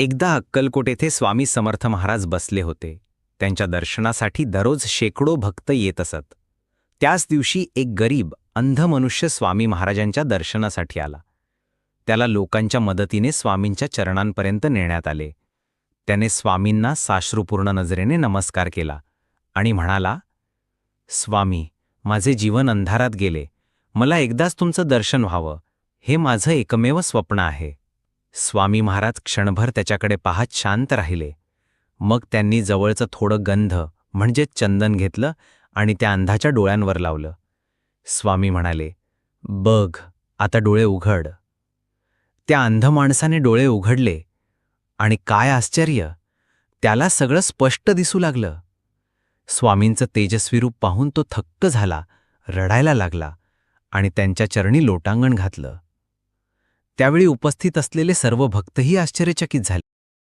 एकदा अक्कलकोट येथे स्वामी समर्थ महाराज बसले होते. त्यांच्या दर्शनासाठी दररोज शेकडो भक्त येत असत. त्याच दिवशी एक गरीब अंध मनुष्य स्वामी महाराजांच्या दर्शनासाठी आला. त्याला लोकांच्या मदतीने स्वामींच्या चरणांपर्यंत नेण्यात आले. त्याने स्वामींना साश्रुपूर्ण नजरेने नमस्कार केला आणि म्हणाला, स्वामी, माझे जीवन अंधारात गेले. मला एकदाच तुमचं दर्शन व्हावं, हे माझं एकमेव स्वप्न आहे. स्वामी महाराज क्षणभर त्याच्याकडे पाहत शांत राहिले. मग त्यांनी जवळचं थोडं गंध म्हणजेच चंदन घेतलं आणि त्या अंधाच्या डोळ्यांवर लावलं. स्वामी म्हणाले, बघ, आता डोळे उघड. त्या अंध माणसाने डोळे उघडले आणि काय आश्चर्य, त्याला सगळं स्पष्ट दिसू लागलं. स्वामींचं तेजस्वी रूप पाहून तो थक्क झाला, रडायला लागला आणि त्यांच्या चरणी लोटांगण घातलं. त्यावेळी उपस्थित असलेले सर्व भक्तही आश्चर्यचकित झाले.